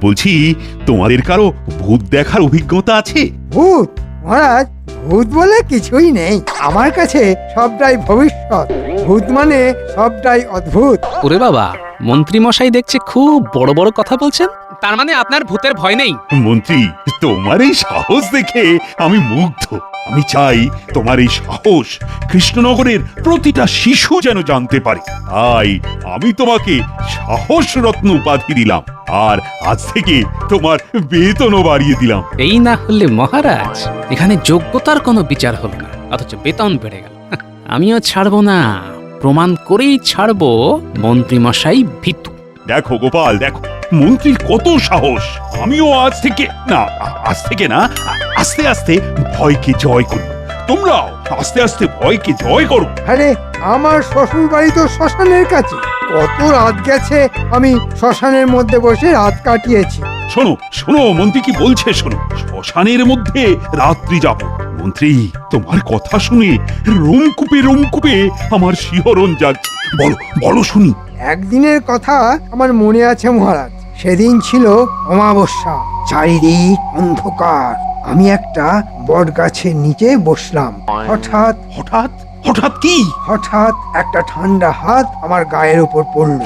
বলছি তোমাদের কারো ভূত দেখার অভিজ্ঞতা আছে? ভূত? মহারাজ, ভূত বলে কিছুই নেই আমার কাছে, সবটাই ভবিষ্যৎ। ভূত মানে সবটাই অদ্ভুত। ওরে বাবা, মন্ত্রী মশাই দেখছে খুব বড় বড় কথা বলছেন। তার মানে আপনার ভূতের ভয় নেই? মন্ত্রী, তোমার এই সাহস দেখে আমি মুগ্ধ। আমি চাই তোমার এই সাহস কৃষ্ণনগরের প্রতিটা শিশু যেন জানতে পারে। তাই আমি তোমাকে সাহস রত্ন উপাধি দিলাম, আর আজ থেকে তোমার বেতনও বাড়িয়ে দিলাম। এই না হলে মহারাজ, এখানে যোগ্যতার কোনো বিচার হলো না, অথচ বেতন বেড়ে গেল। আমিও ছাড়বো না, প্রমাণ করেই ছাড়বো মন্ত্রী মশাই ভীতু। দেখো গোপাল, দেখো মন্ত্রীর কত সাহস। আমিও আজ থেকে না, আস্তে আস্তে ভয়কে জয় করি। তোমরাও আস্তে আস্তে ভয়কে জয় করো। আরে, আমার শ্বশুর বাড়ি তো শ্মশানের কাছে। কত রাত গেছে আমি শ্মশানের মধ্যে বসে রাত কাটিয়েছি। শোনো শোনো, মন্ত্রী কি বলছে শোনো। শ্মশানের মধ্যে রাত্রি যাব। মন্ত্রী, তোমার কথা শুনে রোমকূপে আমার শিহরণ জাগছে। বলো বলো শুনি। একদিনের কথা আমার মনে আছে মহারাজ। সেদিন ছিল অমাবস্যা, চারিদিক অন্ধকার। আমি একটা বট গাছের নিচে বসলাম। হঠাৎ হঠাৎ হঠাৎ কি? হঠাৎ একটা ঠান্ডা হাত আমার গায়ের উপর পড়লো।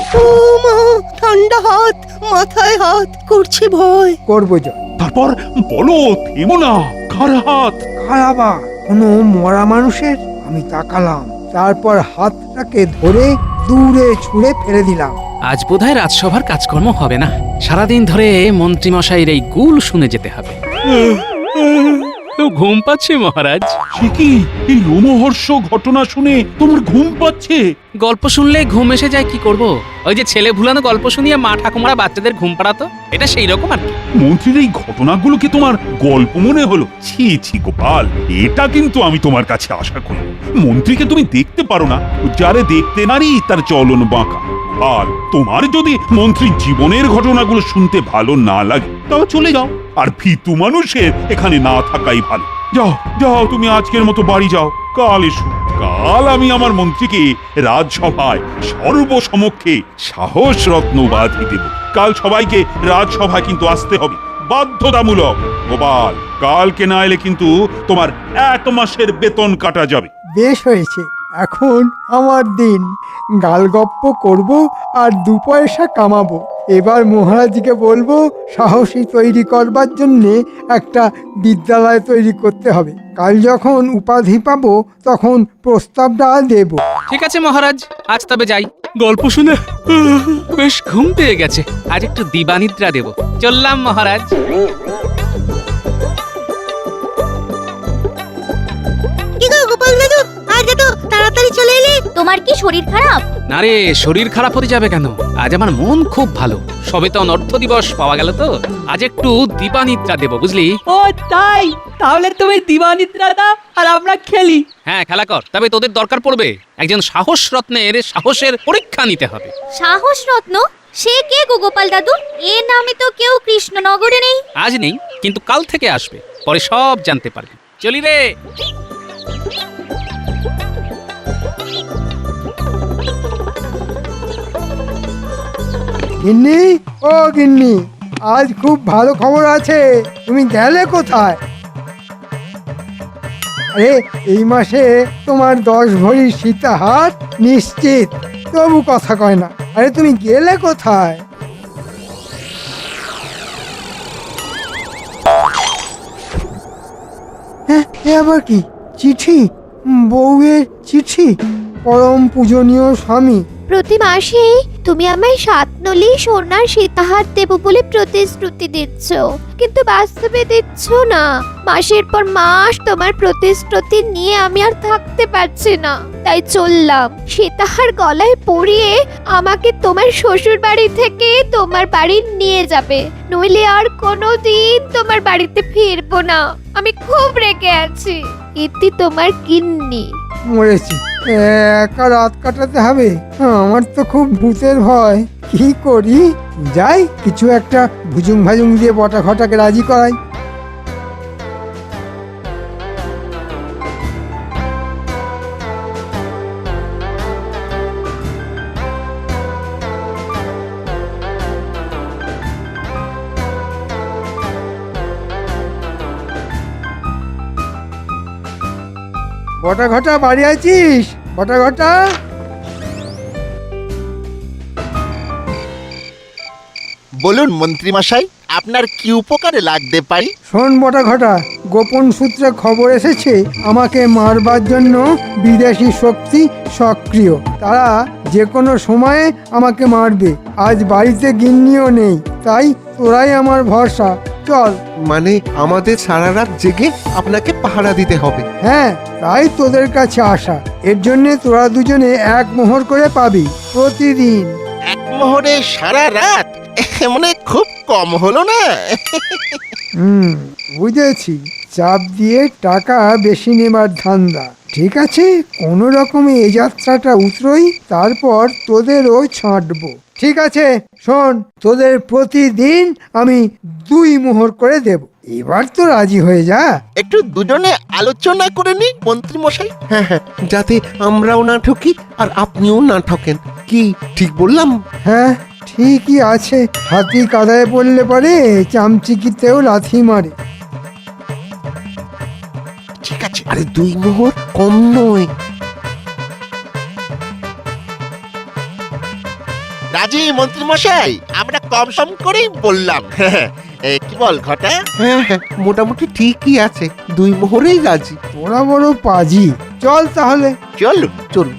ঠান্ডা হাত, মাথায় হাত, করছে ভয়। করবো জয়। তারপর বলো, থেমো না। কার হাত? খারাপা কোনো মরা মানুষের। আমি তাকালাম, তারপর হাতটাকে ধরে দূরে ছুঁড়ে ফেলে দিলাম। আজ বোধহয় রাজসভার কাজকর্ম হবে না, সারাদিন ধরে মন্ত্রী মশাইয়ের এই গুল শুনে যেতে হবে। ঘুম পাচ্ছে মহারাজ। সে কি, এই রোমহর্ষ ঘটনা শুনে তোমার ঘুম পাচ্ছে? গল্প শুনলে ঘুম এসে যায়, কি করব? ওই যে ছেলে ভুলানো গল্প শুনিয়ে মা ঠাকুমারা বাচ্চাদের ঘুম পাড়াতো, এটা সেই রকম আর কি। মন্ত্রীর এই ঘটনাগুলো কি তোমার গল্প মনে হলো? ছি ছি গোপাল, এটা কিন্তু আমি তোমার কাছে আশা করি। মন্ত্রীকে তুমি দেখতে পারো না, যারে দেখতে নারী তার চলন বাঁকা। আর তোমার যদি মন্ত্রীর জীবনের ঘটনাগুলো শুনতে ভালো না লাগে, তবে চলে যাও। আর ভীতু মানুষের এখানে না থাকাই ভালো। যাও যাও, তুমি আজকের মতো বাড়ি যাও। কাল এসো। কাল আমি আমার মন্ত্রীকে রাজসভায় সর্বসমক্ষে সাহস রত্ন উপাধি দেব। কাল সবাইকে রাজসভায় কিন্তু আসতে হবে, বাধ্যতামূলক। গোপাল, কালকে না এলে কিন্তু তোমার 1 মাসের বেতন কাটা যাবে। বেশ হয়েছে, এখন আমার দিন। গালগপ্প করব আর 2 পয়সা কামাবো। এবার মহারাজকে বলবো সাহসী তৈরি করবার জন্যে একটা বিদ্যালয় তৈরি করতে হবে। কাল যখন উপাধি পাবো তখন প্রস্তাবটা দেব। ঠিক আছে মহারাজ, আজ তবে যাই। গল্প শুনে বেশ ঘুম পেয়ে গেছে, আজ একটু দিবানিদ্রা দেব। চললাম মহারাজ। কি গো গোপাল দাদু, আজ এত তাড়াতাড়ি চলে এলে? তোমার কি শরীর খারাপ? না রে, শরীর খারাপ হতে যাবে কেন? আজ আমার মন খুব ভালো। সবে তো অনর্থ দিবস পাওয়া গেল, তো আজ একটু দিবানিদ্রা দেব, বুঝলি? ও তাই, তাহলে তুমি দিবানিদ্রা দাও আর আমরা খেলি। হ্যাঁ, খেলা কর, তবে তোদের দরকার পড়বে একজন সাহস রত্নের সাহসের পরীক্ষা নিতে হবে। সাহস রত্ন? সে কে গো গোপাল দাদু? এ নামে তো কেউ কৃষ্ণনগরে নেই। আজ নেই, কিন্তু কাল থেকে আসবে, পরে সব জানতে পারবি। চলি রে। গিন্নি, ও গিন্নি, আজ খুব ভালো খবর আছে। তুমি গেলে কোথায়? আরে, এই মাসে তোমার 10 ভরি সীতাহার নিশ্চিত। তবু কথা কয় না। আরে, তুমি গেলে কোথায়? হ্যাঁ, এ আবার কি? চিঠি? বউয়ের চিঠি? পরম পূজনীয় স্বামী, প্রতি মাসে তুমি আমায় 7 নলি সোনার সীতাহার দেব বলে প্রতিশ্রুতি দিচ্ছ, কিন্তু বাস্তবে দিচ্ছ না। মাসের পর মাস তোমার প্রতিশ্রুতি নিয়ে আমি আর থাকতে পারছি না, তাই চললাম। সীতাহার গলায় পরিয়ে আমাকে তোমার শ্বশুর বাড়ি থেকে তোমার বাড়ি নিয়ে যাবে, নইলে আর কোনোদিন তোমার বাড়িতে ফিরবো না। আমি খুব রেগে আছি। ইতি তোমার গিন্নি। মরেছি। একা রাত কাটাতে হবে। আমার তো খুব ভূতের ভয়। কি করি? যাই, কিছু একটা ভুজুং ভাজুং দিয়ে বটা ঘটাকে রাজি করাই। বটা ঘটা বাড়ি আছিস? বটা ঘটা। বলুন মন্ত্রী মশাই, আপনার কি উপকারে লাগতে পারি? শোন বটা ঘটা, গোপন সূত্রে খবর এসেছে আমাকে মারবার জন্য বিদেশি শক্তি সক্রিয়। তারা যে কোনো সময়ে আমাকে মারবে। আজ বাড়িতে গিন্নিও নেই, তাই তোরাই আমার ভরসা। চল। মানে আমাদের সারা রাত জেগে আপনাকে পাহারা দিতে হবে? হ্যাঁ, তাই তোদের কাছে আসা। এর জন্য তোরা দুজনে 1 মোহর করে পাবি প্রতিদিন। এক মোহরে সারা রাত? মানে খুব কম হলো না? বুঝেছি, চাপ দিয়ে টাকা বেশি নেবার ধান্দা। ঠিক আছে, কোনো রকমে এই যাত্রাটা উতরোই, তারপর তোদেরও ছাঁটবো। ঠিক আছে, শোন, তোদের প্রতিদিন আমি 2 মোহর করে দেব। এবার তো রাজি হয়ে যা। একটু দুজনে আলোচনা করে নি মন্ত্রী মশাই। হ্যাঁ হ্যাঁ, যাতে আমরাও না ঠকি আর আপনিও না ঠকেন। কি ঠিক বললাম? হ্যাঁ, ঠিকই আছে। হাতি কাদায় পড়লে পরে চামচিকিতেও লাথি মারে। ঠিক আছে। আরে 2 মোহর কম নয়। রাজি মন্ত্রী মশাই, আমরা কম সম করেই বললাম। কি বল ঘটা? হ্যাঁ হ্যাঁ, মোটামুটি ঠিকই আছে। 2 মোহরেই রাজি। তোরা বড় পাজি। চল তাহলে। চলুন। চলুন।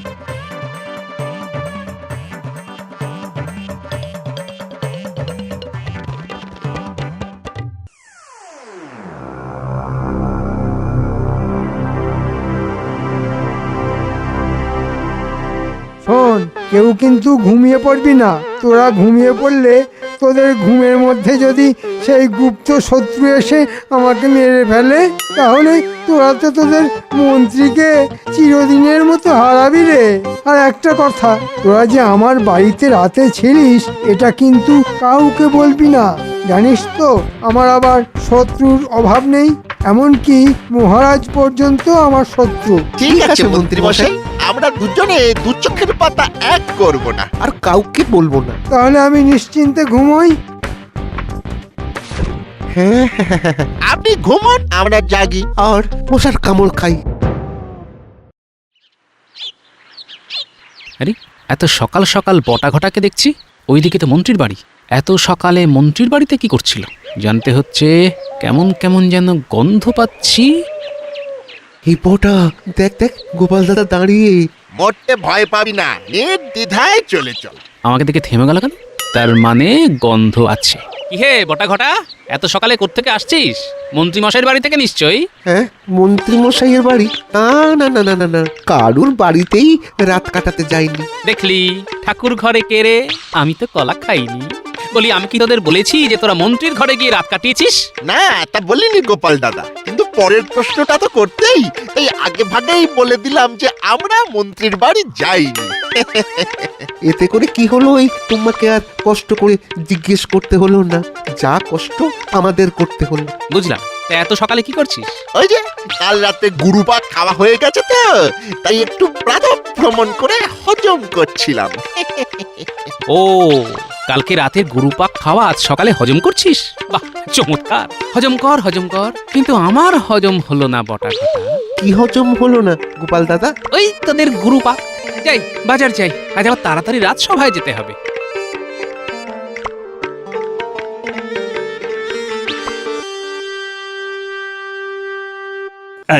শোন, কেউ কিন্তু ঘুমিয়ে পড়বি না। তোরা ঘুমিয়ে পড়লে তোদের ঘুমের মধ্যে যদি সেই গুপ্ত শত্রু এসে আমাকে মেরে ফেলে, তাহলে তোরা তো তোদের মন্ত্রীকে চিরদিনের মতো হারাবি রে। আর একটা কথা, তোরা যে আমার বাড়িতে রাতে ছিলিস, এটা কিন্তু কাউকে বলবি না। জানিস তো, আমার আবার শত্রুর অভাব নেই। এমনকি মহারাজ পর্যন্ত আমার শত্রু। ঠিক আছে মন্ত্রী মশাই, আমরা দুজনে 2 চোখের পাতা এক করব না। আর কাউকে বলবো না। তাহলে আমি নিশ্চিন্তে ঘুমোই। হ্যাঁ হ্যাঁ হ্যাঁ, হ্যাঁ। আপনি ঘুমোন, আমরা জাগি। আর মশার কামড় খাই। আরে এত সকাল সকাল বটা ঘটাকে দেখছি। ওইদিকে তো মন্ত্রীর বাড়ি। এত সকালে মন্ত্রীর বাড়িতে কি করছিল জানতে হচ্ছে। কেমন কেমন যেন গন্ধ পাচ্ছি। এই বটা, দেখ দেখ, গোপাল দাদা দাঁড়িয়ে। মরতে ভয় পাবি না, নির্দ্বিধায় চলে চল। আমাকে দেখে থেমে গেল কেন? তার মানে গন্ধ আছে। কি হে বটা ঘটা, এত সকালে কোত্থেকে আসছিস? মন্ত্রী মশাইয়ের বাড়ি থেকে নিশ্চয়ই। হ্যাঁ, মন্ত্রী মশাইয়ের বাড়ি? না না না না না না, কারুর বাড়িতেই রাত কাটাতে যাইনি। দেখলি, ঠাকুর ঘরে কে রে? আমি তো কলা খাইনি। বলি, আমি কি তোদের বলেছি যে তোরা মন্ত্রীর ঘরে গিয়ে রাত কাটিয়েছিস? না, তা বলিনি গোপাল দাদা, কিন্তু পরের প্রশ্নটা তো করতেই এই আগে ভাগেই বলে দিলাম যে আমরা মন্ত্রীর বাড়ি যাইনি। এতে করে কি হলো? এই তোমাকে আর কষ্ট করে জিজ্ঞেস করতে হলো না। যা কষ্ট আমাদের করতে হলো। বুঝলাম। তা এত সকালে কি করছিস? ওই যে কাল রাতে গুরুপাক খাওয়া হয়ে গেছে তো, তাই একটু প্রাতঃ ভ্রমণ করে হজম করছিলাম। ও, কালকে রাতের গুরুপাক খাওয়া আজ সকালে হজম করছিস? বাহ, চমৎকার। হজম কর, হজম কর। কিন্তু আমার হজম হলো না বটা ঘটা। কি হজম হলো না গোপাল দাদা? ওই তোদের গুরুপাক। যাই, বাজার যাই। আজ আবার তাড়াতাড়ি রাজসভায় যেতে হবে।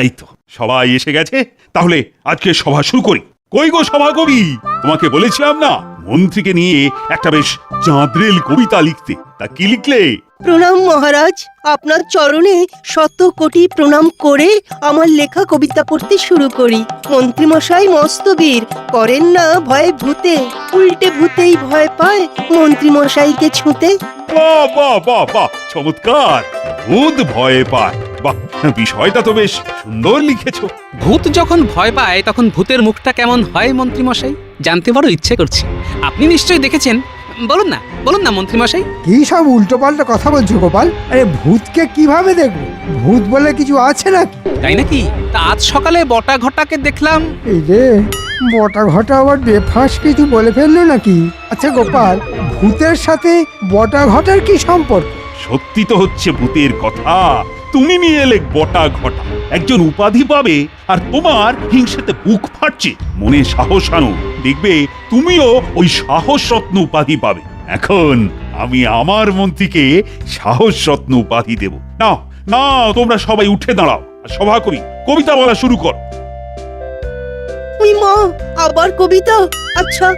এই তো সবাই এসে গেছে। তাহলে আজকে সভা শুরু করি। কই গো সভা কবি, তোমাকে বলেছিলাম না মন্ত্রীকে নিয়ে একটা বেশ চাঁদরেল কবিতা লিখতে। তা কি লিখলে? প্রণাম মহারাজ, আপনার চরণে 100 কোটি প্রণাম করে আমার লেখা কবিতা পড়তে শুরু করি। মন্ত্রীমশাই মস্ত বীর, করেন না ভয় ভূতে, উল্টে ভূতেই ভয় পায় মন্ত্রীমশাইকে ছুঁতে। বাহ বাহ বাহ বাহ, চমৎকার। ভূত ভয় পায়, বাহ, বিষয়টা তো বেশ সুন্দর লিখেছো। ভূত যখন ভয় পায় তখন ভূতের মুখটা কেমন হয় মন্ত্রীমশাই? জানতে বড় ইচ্ছে করছে। আপনি নিশ্চয়ই দেখেছেন। বলুন না, বলুন না মন্ত্রীমশাই। কি সব উল্টোপাল্টা কথা বলছো গোপাল? আরে ভূতকে কিভাবে দেখবো? ভূত বলে কিছু আছে নাকি? তাই নাকি? তা আজ সকালে বটা ঘটাকে দেখলাম। এই রে, বটা ঘটা আবার বেফাঁস কিছু বলে ফেললো নাকি? আচ্ছা গোপাল, ভূতের সাথে বটা ঘটার কি সম্পর্ক? সত্যি তো হচ্ছে ভূতের কথা, তুমি নিয়ে এলে বটা ঘটা, একজন উপাধি পাবে আর তোমার হিংসেতে বুক ফাটছে। মনে সাহস আনো, দেখবে তুমিও ওই সাহস রত্ন উপাধি পাবে। এখন আমি আমার মন্ত্রীকে সাহস রত্ন উপাধি দেব। না না, তোমরা সবাই উঠে দাঁড়াও আর সভা করি, কবিতা বলা শুরু কর। ওই মা, আবার কবিতা? আচ্ছা,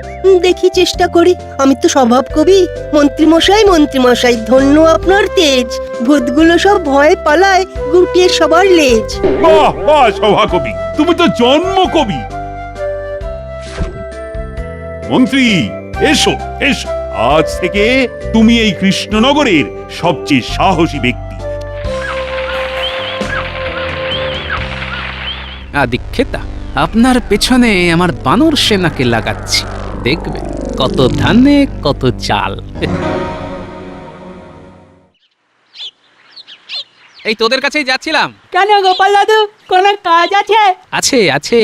দেখি চেষ্টা করি। আমি তো স্বভাব কবি। মন্ত্রীমশাই মন্ত্রীমশাই, ধন্য আপনার তেজ, ভূতগুলো সব ভয় পালায় গুটিয়ে সবার লেজ। বাহ বাহ সভা কবি, তুমি তো জন্ম কবি। মন্ত্রী এসো এসো, আজ থেকে তুমি এই কৃষ্ণনগরের সবচেয়ে সাহসী ব্যক্তি। আদিক্ষেতা, আপনার পেছনে আমার বানর সেনাকে লাগাচ্ছি, দেখবে কত ধানে কত চাল। এই তোদের কাছেই যাচ্ছিলাম। কেন গোপাল দাদু, কোনো কাজ আছে? আছে আছে,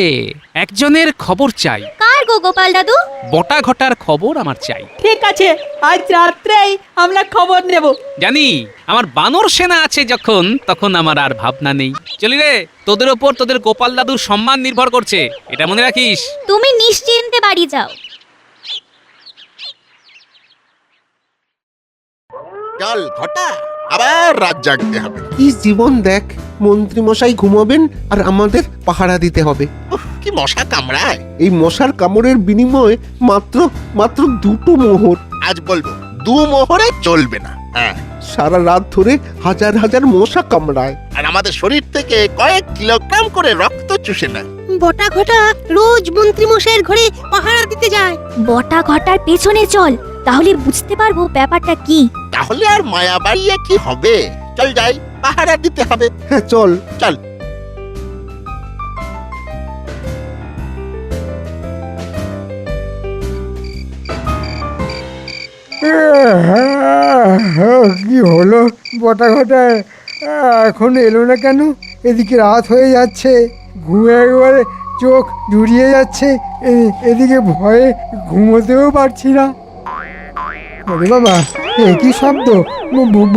একজনের খবর চাই। কার গো গোপাল দাদু? বটা ঘটার খবর আমার চাই। ঠিক আছে, আজ রাত্রেই আমরা খবর নেব। জানি আমার বানর সেনা আছে যখন, তখন আমার আর ভাবনা নেই। চলি রে, তোদের ওপর তোদের গোপাল দাদুর সম্মান নির্ভর করছে, এটা মনে রাখিস। তুমি নিশ্চিন্তে বাড়ি যাও। চল ঘটা, আবার রাত জাগতে হবে। কি জীবন দেখ, মন্ত্রী মশাই ঘুমাবেন আর আমাদের পাহারা দিতে হবে। উফ, কি মশা কামড়ায়। এই মশার কামড়ের বিনিময়ে মাত্র মাত্র 2টো মোহর। আজ বলবো 2 মোহরে চলবে না। হ্যাঁ, সারা রাত ধরে হাজার হাজার মশা কামড়ায়। আর আমাদের শরীর থেকে কয়েক কিলোগ্রাম করে রক্ত চুষে নেয়। বটা ঘটা রোজ মন্ত্রীমশাইয়ের ঘরে পাহারা দিতে যায়। বটা ঘটার পেছনে চল, তাহলে বুঝতে পারবো ব্যাপারটা কি। তাহলে আর মায়া বাড়িয়ে কি হবে? চল যাই, পাহারা দিতে হবে। হ্যাঁ চল। চল। কি হলো বটা ঘটা, এখন এলো না কেন? এদিকে রাত হয়ে যাচ্ছে, ঘুমে একবারে চোখ জুড়িয়ে যাচ্ছে, এদিকে ভয়ে ঘুমোতেও পারছি না। আরে বাবা, এ কি শব্দ? ভূত,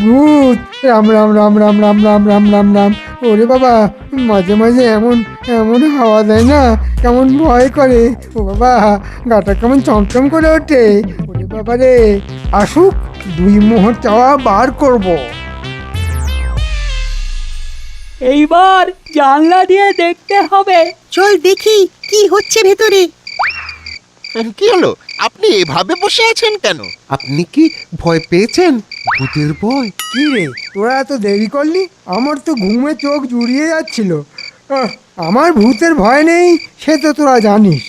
ভূত! রাম রাম রাম রাম রাম রাম রাম রাম রাম। ওরে বাবা, মাঝে মাঝে এমন এমন হাওয়া দেয় না, কেমন ভয় করে। ও বাবা, গাটা কেমন চমচম করে ওঠে। ওরে বাবা রে, আসুক, 2 মোহর চাওয়া বার করব। এইবার জানলা দিয়ে দেখতে হবে। চল দেখি কি হচ্ছে ভেতরে। কি হলো? আপনি এভাবে বসে আছেন কেন? আপনি কি ভয় পেয়েছেন? ভূতের ভয়? কি রে, তোরা এত দেরি করলি? আমার তো ঘুমে চোখ জুড়িয়ে যাচ্ছিল। আমার ভূতের ভয় নেই, সে তো তোরা জানিস।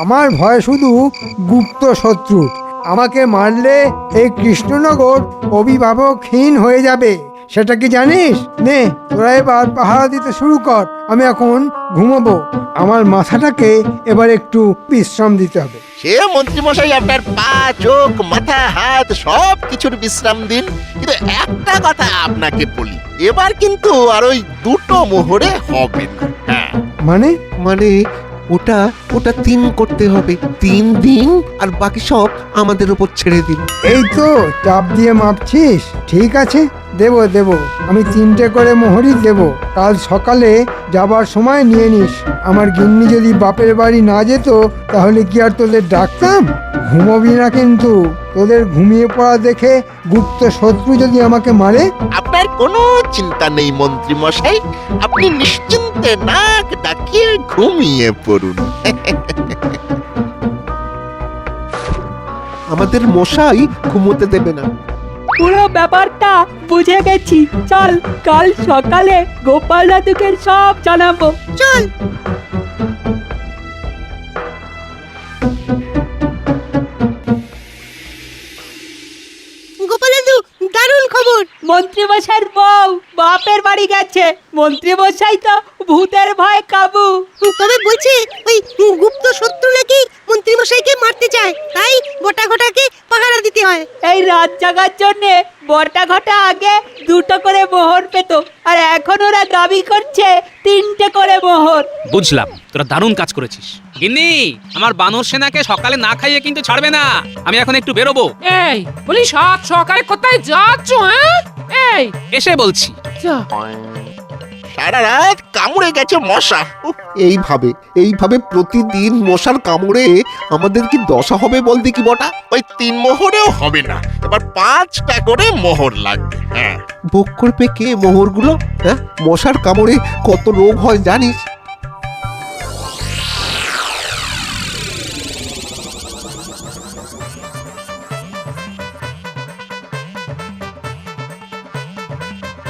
আমার ভয় শুধু গুপ্ত শত্রুর। আমাকে মারলে এই কৃষ্ণনগর অভিভাবকহীন হয়ে যাবে, সেটা কি জানিস? নে, তোরা এবার পাহারা দিতে শুরু কর। আমি এখন ঘুমাবো, আমার মাথাটাকে এবার একটু বিশ্রাম দিতে হবে। সে মন্ত্রীমশাই আপনার পা, চোখ, মাথা, হাত সব কিছুর বিশ্রাম দিন, কিন্তু একটা কথা আপনাকে বলি, এবার কিন্তু আর ওই 2টো মোহরে হবে না। হ্যাঁ, মানে? মানে ওটা ওটা 3 করতে হবে। 3 দিন আর বাকি সব আমাদের উপর ছেড়ে দিন। এই তো চাপ দিয়ে মাপছিস। ঠিক আছে, দেব দেব, আমি 3টে করে মোহরই দেব। কাল সকালে যাবার সময় নিয়ে নিস। আমার গিন্নি যদি বাপের বাড়ি না যেত, তাহলে কি আর তোদের ডাকতাম? ঘুমোবি না কিন্তু। তোদের ঘুমিয়ে পড়া দেখে গুপ্ত শত্রু যদি আমাকে মারে? আপনার কোনো চিন্তা নেই মন্ত্রীমশাই, আপনি নিশ্চিন্তে নাক ডাকিয়ে ঘুমিয়ে পড়ুন। আমাদের মশাই ঘুমোতে দেবে না। পুরো ব্যাপারটা বুঝে গেছি। চল, কাল সকালে গোপাল দাদুকে সব জানাবো। চল। গোপাল দাদু, দারুণ খবর। মন্ত্রীমশাইয়ের বউ বাপের বাড়ি গেছে। মন্ত্রীমশাই তো ভূতের ভয় কাবু। তবে বলছে ওই গুপ্ত শত্রু নাকি মন্ত্রীমশাইকে মারতে চায়, তাই বটা ঘটাকে পাহারা দিতে হয়। এই রাত জাগার জন্যে বটা ঘটা আগে 2টো করে মোহর পেত, আর এখন ওরা দাবি করছে 3টে করে মোহর। বুঝলাম, তোরা দারুণ কাজ করেছিস। গিন্নি, আমার বানর সেনাকে সকালে না খাইয়ে কিন্তু ছাড়বে না। আমি এখন একটু বেরোবো। এই বলি, সাত সকালে কোথায় যাচ্ছ? হ্যাঁ, এই এসে বলছি। যা। সারা রাত কামড়ে গেছে মশা। উফ, এইভাবে প্রতিদিন মশার কামড়ে আমাদের কি দশা হবে বল দেখি বটা? ওই 3 মোহরেও হবে না, এবার 5টা করে মোহর লাগবে। হ্যাঁ, ভোগ করবে কে মোহরগুলো? হ্যাঁ, মশার কামড়ে কত রোগ হয় জানিস?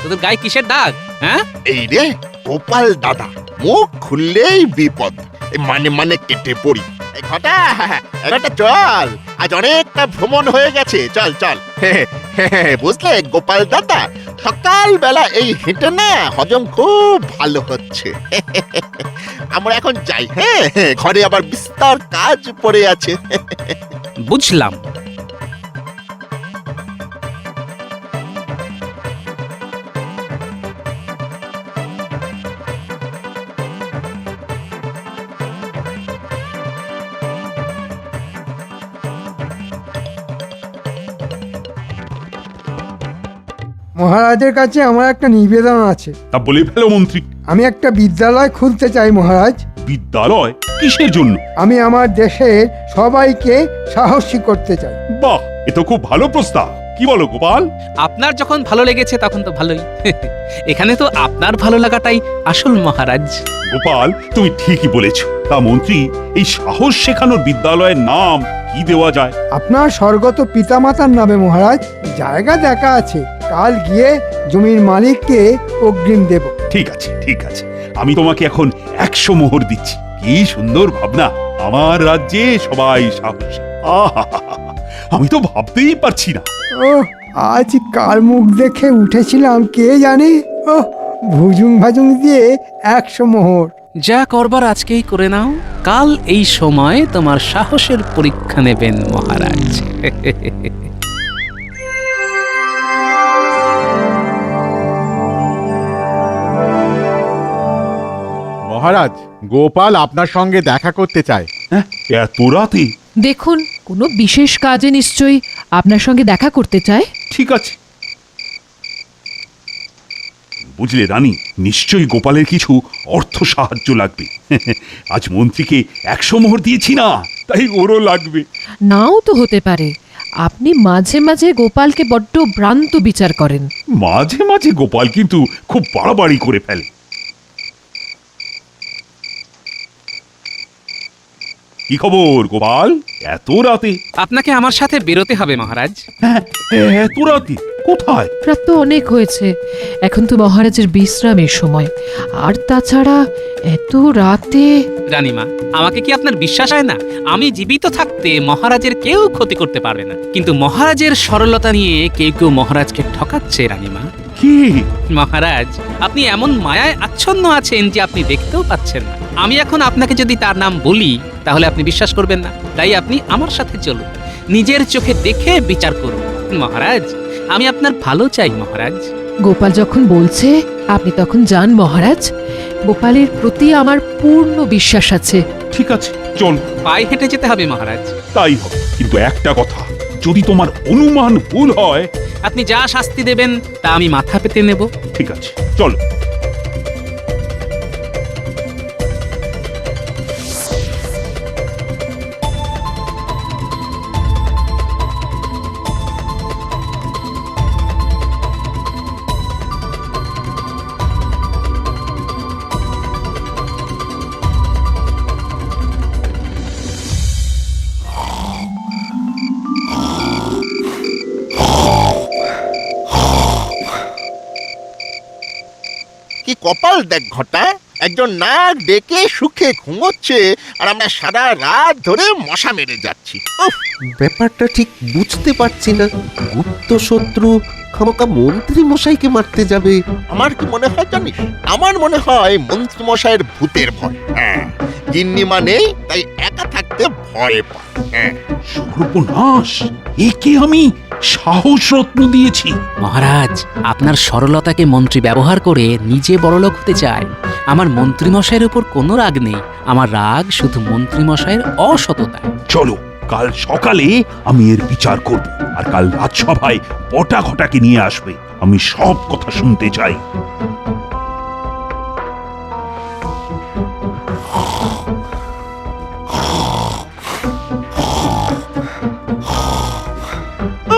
তোদের গায়ে কিসের দাগ? হ্যাঁ, এই রে গোপাল দাদা, মুখ খুললেই বিপদ। এই মানে কেটে পড়ি। এই ঘটা চল, আজ অনেকটা ভ্রমণ হয়ে গেছে। চল চল। বুঝলে গোপাল দাদা, সকালবেলা এই হেঁটে না হজম খুব ভালো হচ্ছে। আমরা এখন যাই। হ্যাঁ, ঘরে আবার বিস্তর কাজ পড়ে আছে। বুঝলাম। মহারাজের কাছে আমার একটা নিবেদন আছে। তা বলে ফেলো মন্ত্রী। আমি একটা বিদ্যালয় খুলতে চাই মহারাজ। বিদ্যালয়? কিসের জন্য? আমি আমার দেশের সবাইকে সাহসী করতে চাই। বাহ, এ তো খুব ভালো প্রস্তাব। কি বলো গোপাল? আপনার যখন ভালো লেগেছে তখন তো ভালোই। এখানে তো আপনার ভালো লাগাটাই আসল মহারাজ। গোপাল, তুমি ঠিকই বলেছ। তা মন্ত্রী, এই সাহস শেখানোর বিদ্যালয়ের নাম কি দেওয়া যায়? আপনার স্বর্গত পিতামাতার নামে মহারাজ। জায়গা দেখা আছে, কাল গিয়ে জমির মালিককে অগ্রিম দেব। ঠিক আছে, ঠিক আছে, আমি তোমাকে এখন 100 মোহর দিচ্ছি। কি সুন্দর ভাবনা! আমার রাজ্যে সবাই সাহসী। আহা, আমি তো ভাবতেই পারছি না। ও, আজ কার মুখ দেখে উঠেছিলাম কে জানে। ও, ভুজুং ভাজুং দিয়ে 100 মোহর। যা করবার আজকেই করে নাও, কাল এই সময় তোমার সাহসের পরীক্ষা নেবেন মহারাজ। মহারাজ, গোপাল আপনার সঙ্গে দেখা করতে চায়। হ্যাঁ, এত রাতে? দেখুন, কোনো বিশেষ কাজে নিশ্চয়ই আপনার সঙ্গে দেখা করতে চায়। ঠিক আছে। বুঝলে রানী, নিশ্চয়ই গোপালের কিছু অর্থ সাহায্য লাগবে। আজ মন্ত্রীকে 100 মোহর দিয়েছি না, তাই ওরও লাগবে। নাও তো হতে পারে। আপনি মাঝে মাঝে গোপালকে বড্ড ভ্রান্ত বিচার করেন। মাঝে মাঝে গোপাল কিন্তু খুব বাড়াবাড়ি করে ফেলে। কি খবর গোপাল, এত রাতে? আপনাকে আমার সাথে বেরোতে হবে মহারাজ। হ্যাঁ, এত রাতে কোথায়? রাত তো অনেক হয়েছে, এখন তো মহারাজের বিশ্রামের সময়। আর তাছাড়া এত রাতে। রানীমা, আমাকে কি আপনার বিশ্বাস হয় না? আমি জীবিত থাকতে মহারাজের কেউ ক্ষতি করতে পারবে না, কিন্তু মহারাজের সরলতা নিয়ে কেউ কেউ মহারাজকে ঠকাচ্ছে। রানীমা, কি? মহারাজ, আপনি এমন মায়ায় আচ্ছন্ন আছেন যে আপনি দেখতেও পাচ্ছেন না। আমি এখন আপনাকে যদি তার নাম বলি তাহলে আপনি বিশ্বাস করবেন না। তাই আপনি আমার সাথে চলুন, নিজের চোখে দেখে বিচার করুন। মহারাজ, আমি আপনার ভালো চাই মহারাজ। গোপাল যখন বলছে আপনি তখন যান মহারাজ। গোপালের প্রতি আমার পূর্ণ বিশ্বাস আছে। ঠিক আছে, চল। পায়ে হেঁটে যেতে হবে মহারাজ। তাই হবে, কিন্তু একটা কথা, যদি তোমার অনুমান ভুল হয়। আপনি যা শাস্তি দেবেন তা আমি মাথা পেতে নেব। ঠিক আছে, চলো। কি কপাল দেখ ঘটা, একজন নাক ডেকে সুখে ঘুমোচ্ছে আর আমরা সারা রাত ধরে মশা মেরে যাচ্ছি। উফ, ব্যাপারটা ঠিক বুঝতে পারছি না। গুপ্ত শত্রু খামোকা মন্ত্রী মশাইকে মারতে যাবে। আমার কি মনে হয় জানিস? আমার মনে হয় মন্ত্রী মশাইয়ের ভূতের ভয়। হ্যাঁ, গিন্নিমা নেই তাই একা থাকতে ভয় পায়। হ্যাঁ, সর্বনাশ! একে আমি সাহস রত্ন দিয়েছি। মহারাজ, আপনার সরলতাকে মন্ত্রী ব্যবহার করে নিজে বড়লোক হতে চায়। আমার মন্ত্রীমশাইয়ের উপর কোনো রাগ নেই, আমার রাগ শুধু মন্ত্রীমশাইয়ের অসততায়। চলো কাল সকালে আমি এর বিচার করব, আর কাল রাজসভায় বটা ঘটাকে নিয়ে আসবে, আমি সব কথা শুনতে চাই।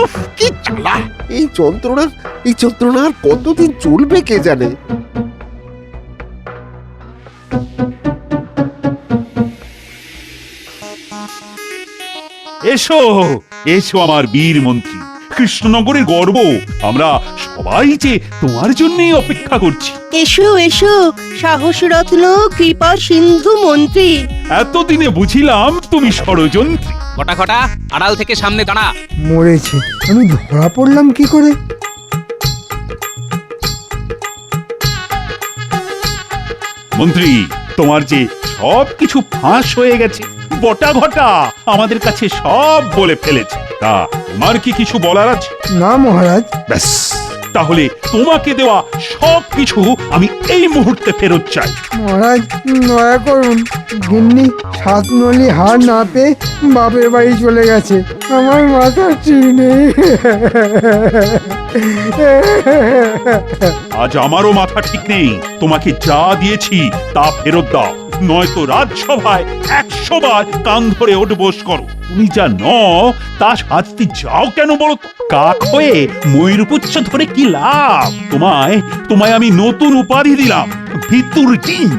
উফ, কি জ্বালা! এই যন্ত্রণা আর কতদিন চলবে কে জানে। এসো এসো আমার বীর মন্ত্রী, কৃষ্ণনগরের গর্ব, আমরা সবাই যে তোমার জন্যই অপেক্ষা করছি। এসো এসো সাহস রত্ন কৃপা সিন্ধু মন্ত্রী। এতদিনে বুঝিলাম তুমি ষড়যন্ত্রী। ঘটা ঘটা, আড়াল থেকে সামনে দাঁড়া। মরেছে, আমি ধরা পড়লাম কি করে? মন্ত্রী, তোমার যে সব কিছু ফাঁস হয়ে গেছে, বটা ঘটা আমাদের কাছে সব বলে ফেলেছে। তা তোমার কি কিছু বলার আছে? না মহারাজ। ব্যাস, তাহলে তোমাকে দেওয়া সব কিছু আমি এই মুহূর্তে ফেরত চাই। মহারাজ দয়া করুন, গিন্নি 7 নলি হার না পেয়ে বাপের বাড়ি চলে গেছে, আমার মাথা ঠিক নেই। আজ আমারও মাথা ঠিক নেই, তোমাকে যা দিয়েছি তা ফেরত দাও, নয়তো রাজসভায় 100 বার কান ধরে ওঠবোস করো। তুমি যা নও তা শাস্তি যাও কেন বলো তো? কাক হয়ে ময়ূরপুচ্ছ ধরে কি লাভ? তোমায় আমি নতুন উপাধি দিলাম, ভিতুর ডিম।